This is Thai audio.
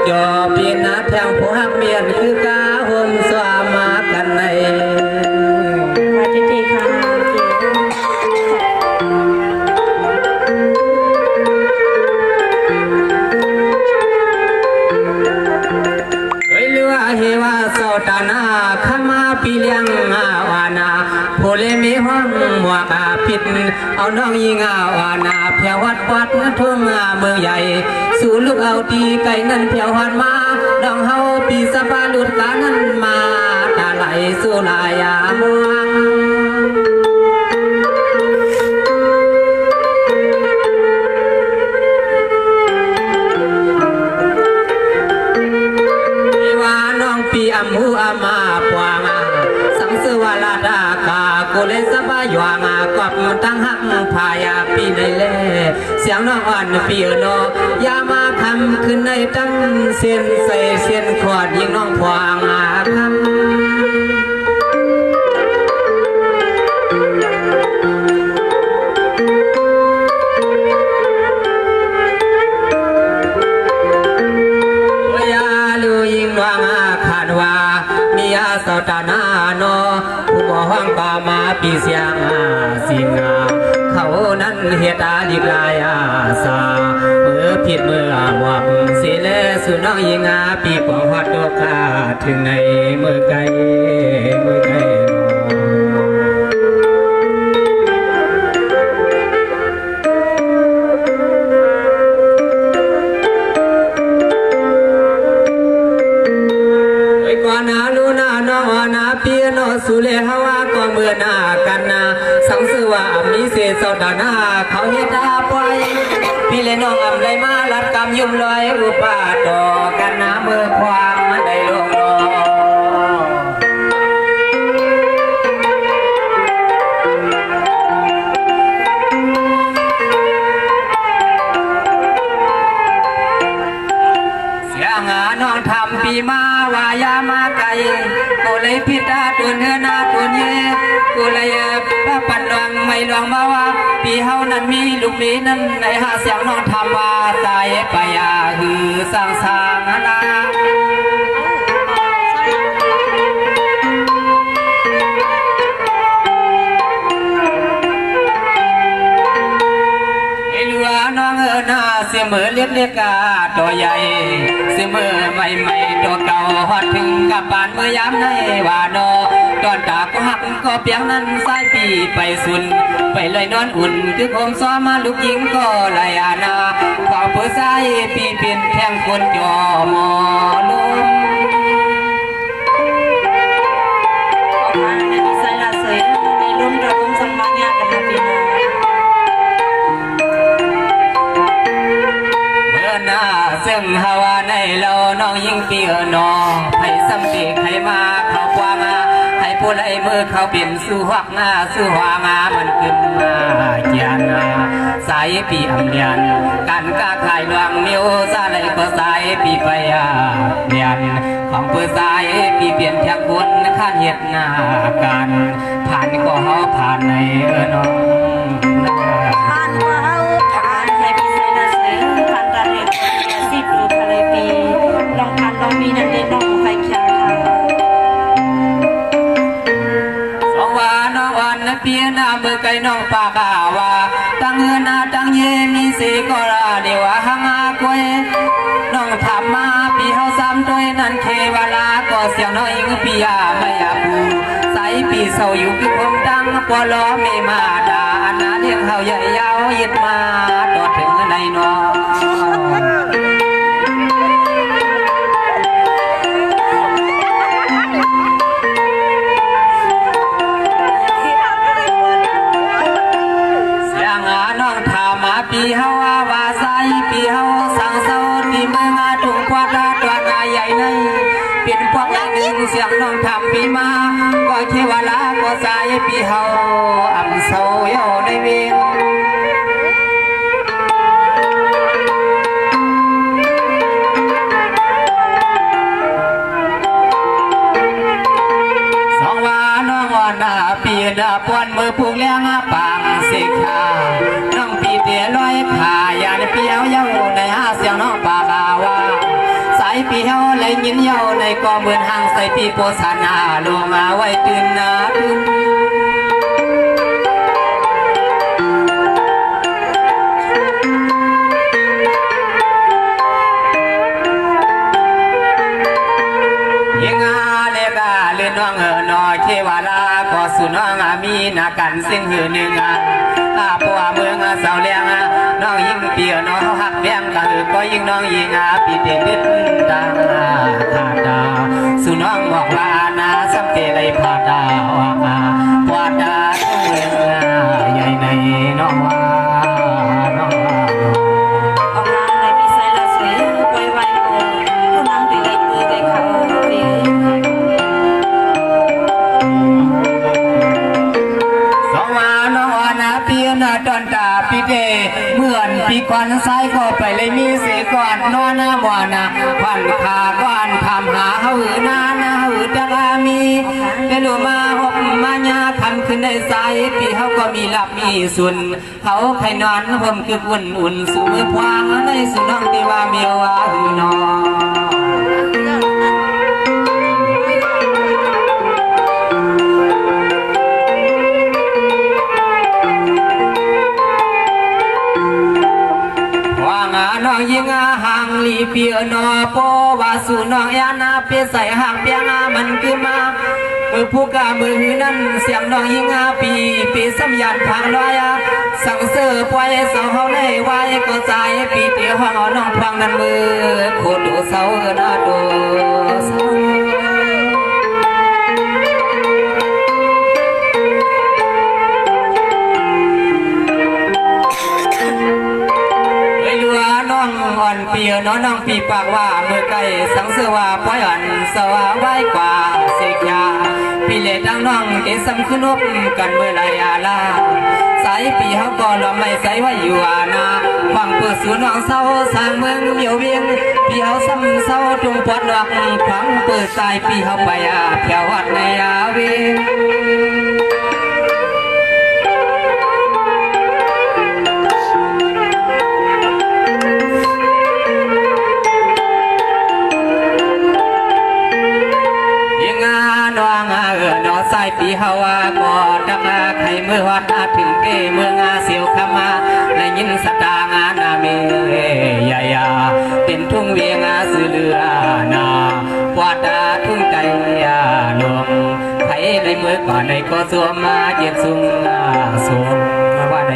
จอปีนาแทงผู้หักเมียนคือกาห่มสวามากันในวัดที่ค่ะเรือเฮวาโซตานาขมาปีเลียงอาวานาโพเลมีห้องหมวกผิดเอาน้องยิงอาวานาเพียววัดวัดทุ่งเมืองใหญ่สู่ลูกเอาตีไก่นั่นเพียวหันมาดองเฮาปีสะพาลุดกานั้นมาตาไหลสู่ลายามวงปีอัมหูอามาปวางสังสวาลาดากาโกเลสบายว่างกอบตั้งหักพายาปีในเล่เสียงน้องอ่อนปีโนยามาคำขึ้นในตั้งเสียนใส่เสียนขอดยิงน้องพวางคำสาวตานาโนผู้บ่ห้องป่ามาปีเสียงสิงาเขานั้นเหตุดิกลายอาสาเมื่อผิดเมื่อหวังสิเลสุน้องยิงาปีปองฮอดโดกาถึงในเมื่อไกลเมื่อไกลปีโนสุเลหาวาก็เมื่อหน้ากันนาสังสวามีเศษสดานาเขาเฮ็ดอาปอยปีเลน้องอำไรมาลัดกำยุ่มลอยอุปาดอกันนาเมื่อความได้ลงรอเสียงน้องทำปีมาวายามาไกกูเลยพิดาตัวเนื้อนาตัวเย่กูเลยปันหลวงไม่หลวงมาว่าปีเฮานั้นมีลูกนี้นั้นในหาเสียงน้องทำว่าใจไปยาหือสร้างสางนาน้องนาเสมอเล็กๆกาตัวใหญ่เสมอใหม่ๆตัวเก่าฮอดถึงกับปานเมื่อยามในว่าโนตอนตาก็หักก็เปียงนั้นสายปีไปสุนไปเลยนอนอุ่นคือผมซ้อมมาลูกหญิงก็ไหลอานาขอเพื่อสายปีเปลี่ยนแทงคนจอมอลมใส่ละเสยในร่มระบมสังมังยากันมาปีนาซึ่งฮาวาในเราน้องยิ่งปีนอให้สัมปีให้มาเขากวางให้ผู้ไล่มือเขาเปลี่ยนสู้หักสู้หวางมันขึ้นมาเกียนสายปีอำเลียนการก้าขายลวงมิวซาไหลก็สายปีไปเลียนของเพื่อสายปีเปลี่ยนแทงคนข้าเหตุหน้าการผ่านก็เฮาผ่านในน้องผ่านก็เฮาผ่านในปีเสนาเสือผ่านตาเด็กสิบรูทะเลปีลองผ่านลองมีนั่นเองน้องไฟแข็งสองว่าน้องวันเพียนาเมื่อไก่น้องปากว่าตั้งเงินตั้งเยมีเสกราเดียวหังกวยน้องทำมาปีเฮาซ้ำด้วยนั่นเควลาก็เสียงน้อยก็ปียาไม่อยากดูใส่ปีเศร้าอยู่คือผมดังปอล้อไม่มาด่าอันนั้นเลี้ยงเฮาใหญ่ยาวยึดมาต่อถึงในน้องปีเฮาว่าใส่ปีเฮาสังเสาที่เมืองทุ่งควาดตัวนาใหญ่ในเป็นพวกอย่างหนึ่งเสียงน้องทำปีมาก็เทวลาก็ใส่ปีเฮาอำเสาเยาในเวรสองว่าน้องอ่อนปีดาปวนมือผูกเลี้ยงปางเสกขาน้องปีเตียลอยขายานเปียวเย้าในหาเสียงน้องปากาวาสาย ยินเยาในกอเหมือนหางใส่ปีโปสานาลงมาไว้ตื่นนาตื่นน้องน้อยเทวาลาก็สุน้องมีนากันสิ่งหือหนึ่งปัวเมืองเสาเลียงน้องยิ่งเปียน้องหักเบี้ยงก็ยิ่งน้องยิ่งปีเด็ดตาขาดาสุน้องบอกลานาสัมเตได้พาดาวปวดาทุ่งเมืองใหญ่ในน้องว่าน้องว่าออกงานในปีไซละสวยไวไวโอ้ผู้นั่งตีเลยมือเลยเขาดีนาตอนตาปีเดเหมือนปีก่อนซ้ายก็ไปเลยมีเสก่อนนอนบวนาควันขาก่อนทำหาเหือนาหือจังมีเป็นหลวมาหกมาญาคำขึ้นในสายปีเขาก็มีหลับมีส่วนเขาใครนอนผมคืออุ่นสู่มือพวางในสุน้องที่ว่าเมียวว่าหือนอน้องยิงห่างลีเปียนอโปวาสุน้องยานาเปียใส่ห่างเปียงมันคือมามือผู้กามือหือนั้นเสียงน้องยิงปีสัมยันพังลอยสั่งเสือปล่อยเสาเขาในไว้ก็ใจปีเตียวห้องน้องพังนั้นมือโคดูเสาหน้าดูอ่อนเปียน้องปีปากว่าเมื่อไก่สังเสว่าป้อยอ่อนสว่าไว้กว่าเสียาปีเล่ดังน้องเกสำขึ้นนกกันเมื่อไรอาลาสายปีเขาก็ลมไม่ใส่ไว้อยู่อานาฟังเปิดสูน้องเศร้าสร้างเมืองเมียวเวียงปีเขาซ้ำเศร้าจงปวดดอกฟังเปิดสายปีเขาไปเที่ยววัดในอาเวงสายปีฮาวาก็ดักใครเมื่อวัดถึงเกเมืองเสียวขมาและยินสตางานาเมยายาเป็นทุ่งเวียงสื่อเรือนาปวดทุ่งใจหลวงใครในเมื่อก่อนในก็สวมมาเจ็บสูงสวมว่าใน